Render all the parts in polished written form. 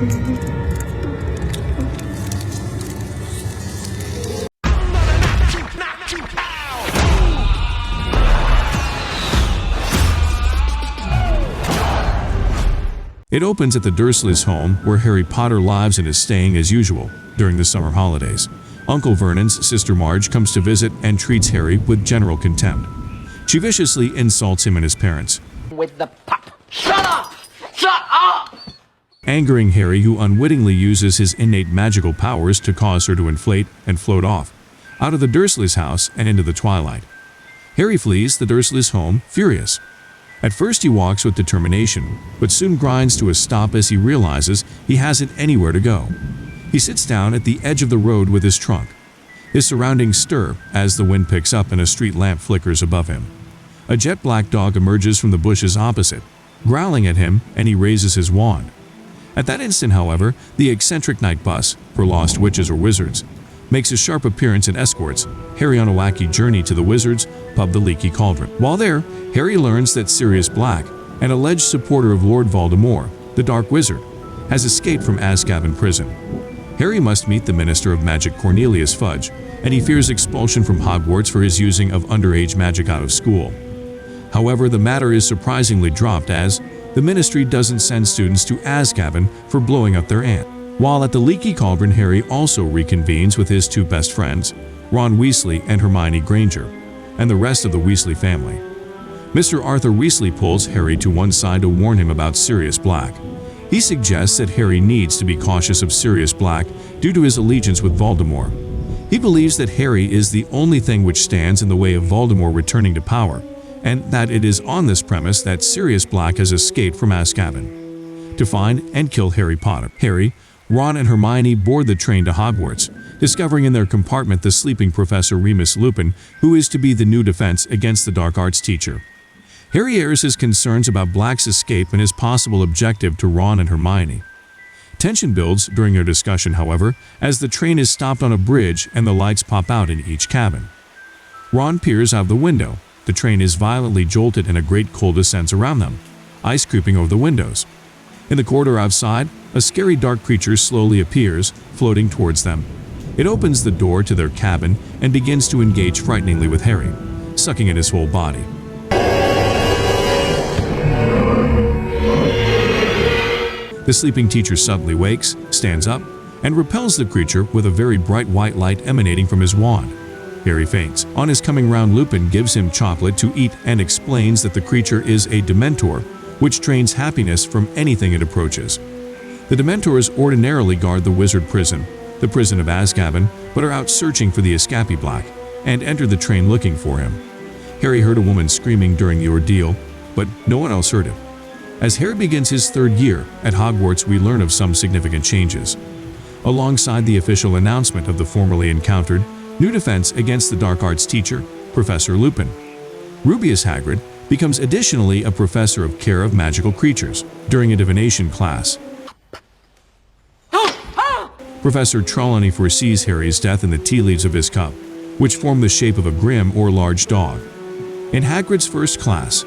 It opens at the Dursleys' home, where Harry Potter lives and is staying as usual during the summer holidays. Uncle Vernon's sister Marge comes to visit and treats Harry with general contempt. She viciously insults him and his parents. With the pup. Shut up! Shut up! Angering Harry, who unwittingly uses his innate magical powers to cause her to inflate and float off, out of the Dursleys' house and into the twilight. Harry flees the Dursleys' home, furious. At first he walks with determination, but soon grinds to a stop as he realizes he hasn't anywhere to go. He sits down at the edge of the road with his trunk. His surroundings stir as the wind picks up and a street lamp flickers above him. A jet black dog emerges from the bushes opposite, growling at him, and he raises his wand. At that instant, however, the eccentric night bus, for lost witches or wizards, makes a sharp appearance and escorts Harry on a wacky journey to the wizard's pub, the Leaky Cauldron. While there, Harry learns that Sirius Black, an alleged supporter of Lord Voldemort, the Dark Wizard, has escaped from Azkaban Prison. Harry must meet the Minister of Magic Cornelius Fudge, and he fears expulsion from Hogwarts for his using of underage magic out of school. However, the matter is surprisingly dropped as the Ministry doesn't send students to Azkaban for blowing up their aunt. While at the Leaky Cauldron, Harry also reconvenes with his two best friends, Ron Weasley and Hermione Granger, and the rest of the Weasley family. Mr. Arthur Weasley pulls Harry to one side to warn him about Sirius Black. He suggests that Harry needs to be cautious of Sirius Black due to his allegiance with Voldemort. He believes that Harry is the only thing which stands in the way of Voldemort returning to power, and that it is on this premise that Sirius Black has escaped from Azkaban to find and kill Harry Potter. Harry, Ron, and Hermione board the train to Hogwarts, discovering in their compartment the sleeping Professor Remus Lupin, who is to be the new defense against the dark arts teacher. Harry airs his concerns about Black's escape and his possible objective to Ron and Hermione. Tension builds during their discussion, however, as the train is stopped on a bridge and the lights pop out in each cabin. Ron peers out the window. The train is violently jolted and a great cold descends around them, ice creeping over the windows. In the corridor outside, a scary dark creature slowly appears, floating towards them. It opens the door to their cabin and begins to engage frighteningly with Harry, sucking at his whole body. The sleeping teacher suddenly wakes, stands up, and repels the creature with a very bright white light emanating from his wand. Harry faints. On his coming round, Lupin gives him chocolate to eat and explains that the creature is a Dementor, which drains happiness from anything it approaches. The Dementors ordinarily guard the wizard prison, the prison of Azkaban, but are out searching for the Escape Black, and enter the train looking for him. Harry heard a woman screaming during the ordeal, but no one else heard it. As Harry begins his third year at Hogwarts, we learn of some significant changes. Alongside the official announcement of the formerly encountered new defense against the dark arts teacher, Professor Lupin, Rubeus Hagrid becomes additionally a professor of care of magical creatures during a divination class. Professor Trelawney foresees Harry's death in the tea leaves of his cup, which form the shape of a grim or large dog. In Hagrid's first class,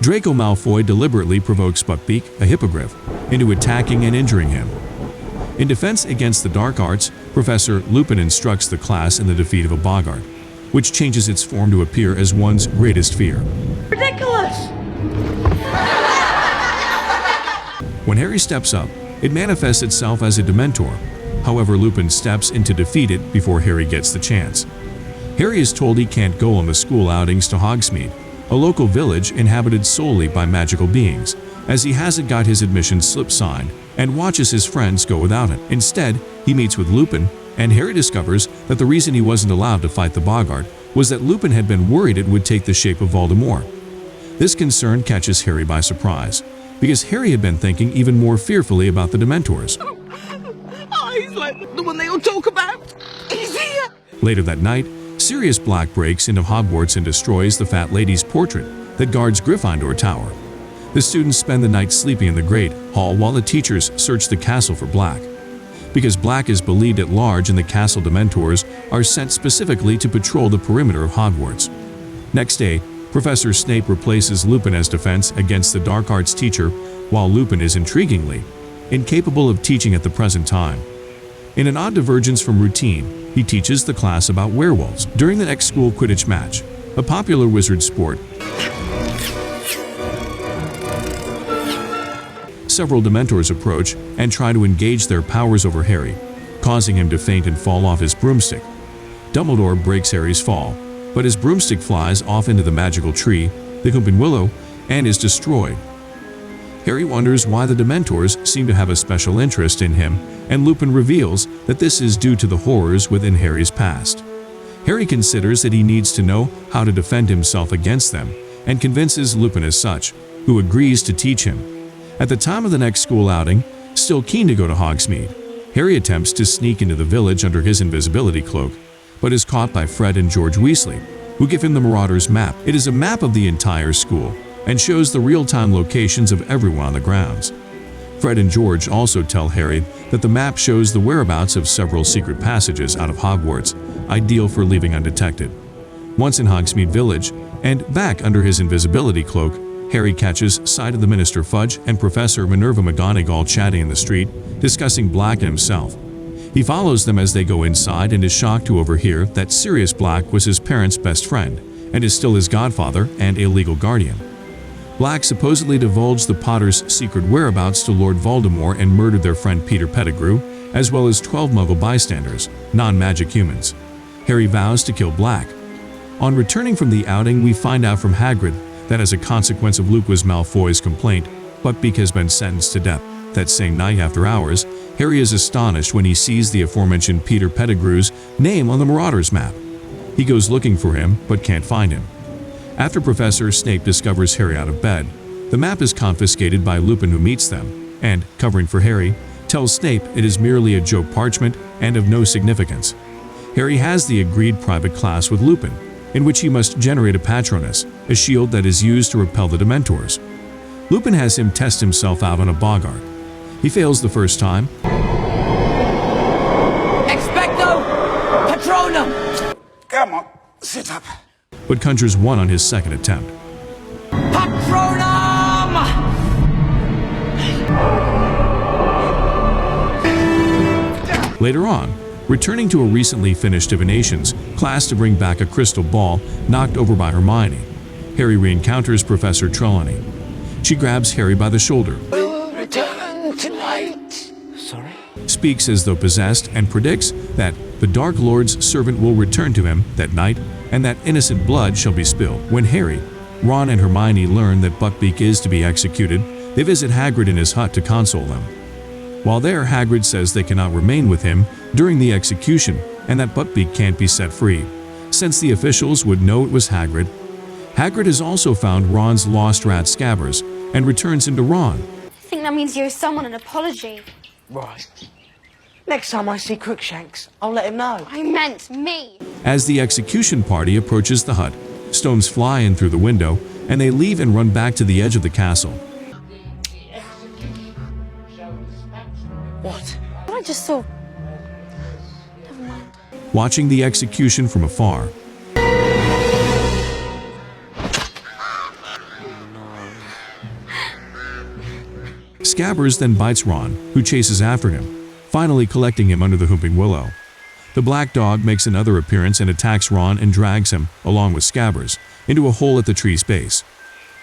Draco Malfoy deliberately provokes Buckbeak, a hippogriff, into attacking and injuring him. In defense against the dark arts, Professor Lupin instructs the class in the defeat of a boggart, which changes its form to appear as one's greatest fear. Ridiculous! When Harry steps up, it manifests itself as a Dementor. However, Lupin steps in to defeat it before Harry gets the chance. Harry is told he can't go on the school outings to Hogsmeade, a local village inhabited solely by magical beings, as he hasn't got his admission slip signed and watches his friends go without it. Instead, he meets with Lupin, and Harry discovers that the reason he wasn't allowed to fight the boggart was that Lupin had been worried it would take the shape of Voldemort. This concern catches Harry by surprise, because Harry had been thinking even more fearfully about the Dementors. Oh, he's like the one they all talk about. He's here! Later that night, Sirius Black breaks into Hogwarts and destroys the fat lady's portrait that guards Gryffindor Tower. The students spend the night sleeping in the Great Hall while the teachers search the castle for Black. Because Black is believed at large and the castle Dementors are sent specifically to patrol the perimeter of Hogwarts. Next day, Professor Snape replaces Lupin as defense against the dark arts teacher, while Lupin is intriguingly incapable of teaching at the present time. In an odd divergence from routine, he teaches the class about werewolves during the next school Quidditch match, a popular wizard sport. Several Dementors approach and try to engage their powers over Harry, causing him to faint and fall off his broomstick. Dumbledore breaks Harry's fall, but his broomstick flies off into the magical tree, the Whomping Willow, and is destroyed. Harry wonders why the Dementors seem to have a special interest in him, and Lupin reveals that this is due to the horrors within Harry's past. Harry considers that he needs to know how to defend himself against them, and convinces Lupin as such, who agrees to teach him. At the time of the next school outing, still keen to go to Hogsmeade, Harry attempts to sneak into the village under his invisibility cloak, but is caught by Fred and George Weasley, who give him the Marauders' map. It is a map of the entire school, and shows the real-time locations of everyone on the grounds. Fred and George also tell Harry that the map shows the whereabouts of several secret passages out of Hogwarts, ideal for leaving undetected. Once in Hogsmeade Village, and back under his invisibility cloak, Harry catches sight of the Minister Fudge and Professor Minerva McGonagall chatting in the street, discussing Black and himself. He follows them as they go inside and is shocked to overhear that Sirius Black was his parents' best friend, and is still his godfather and a legal guardian. Black supposedly divulged the Potters' secret whereabouts to Lord Voldemort and murdered their friend Peter Pettigrew, as well as 12 Muggle bystanders, non-magic humans. Harry vows to kill Black. On returning from the outing, we find out from Hagrid that as a consequence of Lucius Malfoy's complaint, Buckbeak has been sentenced to death. That same night after hours, Harry is astonished when he sees the aforementioned Peter Pettigrew's name on the Marauders' map. He goes looking for him, but can't find him. After Professor Snape discovers Harry out of bed, the map is confiscated by Lupin, who meets them, and, covering for Harry, tells Snape it is merely a joke parchment and of no significance. Harry has the agreed private class with Lupin, in which he must generate a Patronus, a shield that is used to repel the Dementors. Lupin has him test himself out on a boggart. He fails the first time, Expecto Patronum! Come on, sit up. but conjures one on his second attempt. Patronum! Later on, returning to a recently finished divinations class to bring back a crystal ball knocked over by Hermione, Harry re-encounters Professor Trelawney. She grabs Harry by the shoulder, Return tonight. Sorry? speaks as though possessed, and predicts that the Dark Lord's servant will return to him that night and that innocent blood shall be spilled. When Harry, Ron, and Hermione learn that Buckbeak is to be executed, they visit Hagrid in his hut to console him. While there, Hagrid says they cannot remain with him during the execution and that Buckbeak can't be set free, since the officials would know it was Hagrid. Hagrid has also found Ron's lost rat Scabbers and returns him to Ron. I think that means you owe someone an apology. Right. Next time I see Crookshanks, I'll let him know. I meant me. As the execution party approaches the hut, stones fly in through the window, and they leave and run back to the edge of the castle. What? I just saw... Never mind. Watching the execution from afar, Scabbers then bites Ron, who chases after him, finally collecting him under the Whomping Willow. The black dog makes another appearance and attacks Ron and drags him, along with Scabbers, into a hole at the tree's base.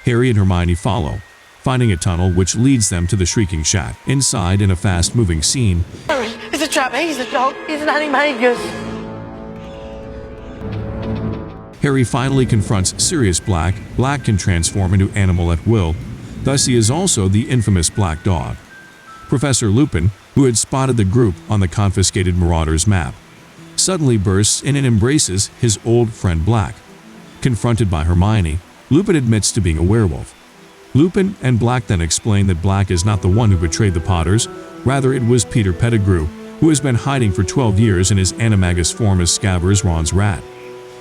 Harry and Hermione follow, finding a tunnel which leads them to the Shrieking Shack. Inside, in a fast-moving scene, Harry, it's a trap. He's the dog. He's an animagus. Harry finally confronts Sirius Black. Black can transform into animal at will, thus he is also the infamous Black Dog. Professor Lupin, who had spotted the group on the confiscated Marauders' map, suddenly bursts in and embraces his old friend Black. Confronted by Hermione, Lupin admits to being a werewolf. Lupin and Black then explain that Black is not the one who betrayed the Potters, rather it was Peter Pettigrew, who has been hiding for 12 years in his animagus form as Scabbers, Ron's rat.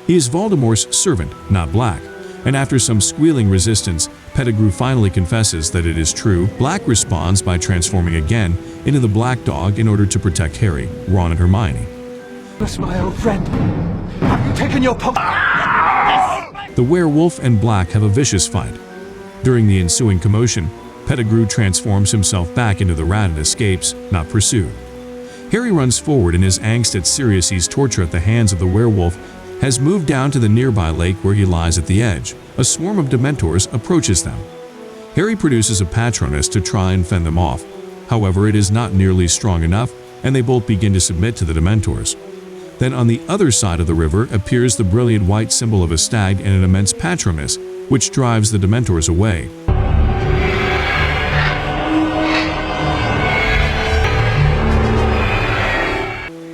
He is Voldemort's servant, not Black, and after some squealing resistance, Pettigrew finally confesses that it is true. Black responds by transforming again into the Black Dog in order to protect Harry, Ron, and Hermione. That's my old friend. Have you taken your The werewolf and Black have a vicious fight. During the ensuing commotion, Pettigrew transforms himself back into the rat and escapes, not pursued. Harry runs forward in his angst at Sirius's torture at the hands of the werewolf has moved down to the nearby lake where he lies at the edge. A swarm of Dementors approaches them. Harry produces a Patronus to try and fend them off. However, it is not nearly strong enough, and they both begin to submit to the Dementors. Then on the other side of the river appears the brilliant white symbol of a stag and an immense Patronus, which drives the Dementors away.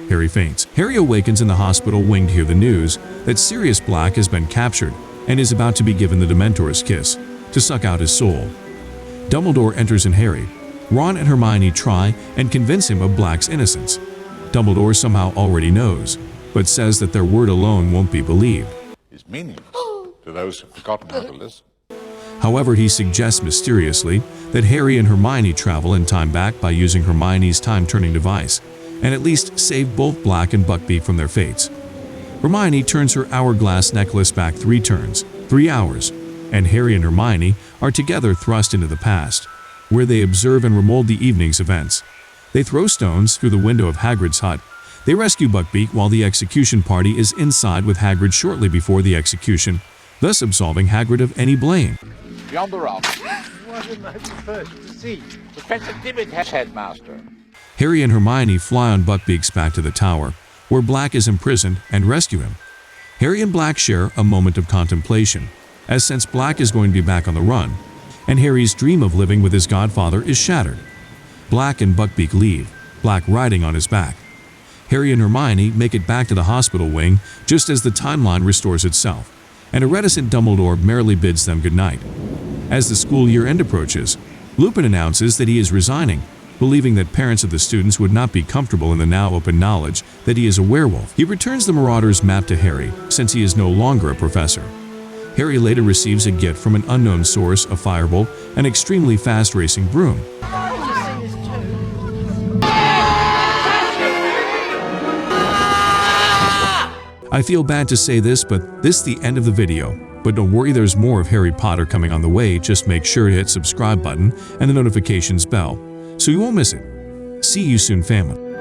Harry faints. Harry awakens in the hospital wing to hear the news that Sirius Black has been captured and is about to be given the Dementor's kiss to suck out his soul. Dumbledore enters in Harry. Ron and Hermione try and convince him of Black's innocence. Dumbledore somehow already knows, but says that their word alone won't be believed. Is meaningless to those who've forgotten how to listen. However, he suggests mysteriously that Harry and Hermione travel in time back by using Hermione's time-turning device, and at least save both Black and Buckbeak from their fates. Hermione turns her hourglass necklace back 3 turns, 3 hours, and Harry and Hermione are together thrust into the past, where they observe and remold the evening's events. They throw stones through the window of Hagrid's hut. They rescue Buckbeak while the execution party is inside with Hagrid shortly before the execution, thus absolving Hagrid of any blame. Beyond the rock. What am I supposed to see? Professor Dementors, headmaster. Harry and Hermione fly on Buckbeak's back to the tower, where Black is imprisoned, and rescue him. Harry and Black share a moment of contemplation, as since Black is going to be back on the run, and Harry's dream of living with his godfather is shattered. Black and Buckbeak leave, Black riding on his back. Harry and Hermione make it back to the hospital wing just as the timeline restores itself, and a reticent Dumbledore merrily bids them goodnight. As the school year end approaches, Lupin announces that he is resigning, believing that parents of the students would not be comfortable in the now open knowledge that he is a werewolf. He returns the Marauder's map to Harry, since he is no longer a professor. Harry later receives a gift from an unknown source, a firebolt, an extremely fast-racing broom. I feel bad to say this, but this is the end of the video. But don't worry, there's more of Harry Potter coming on the way. Just make sure to hit subscribe button and the notifications bell so you won't miss it. See you soon, family.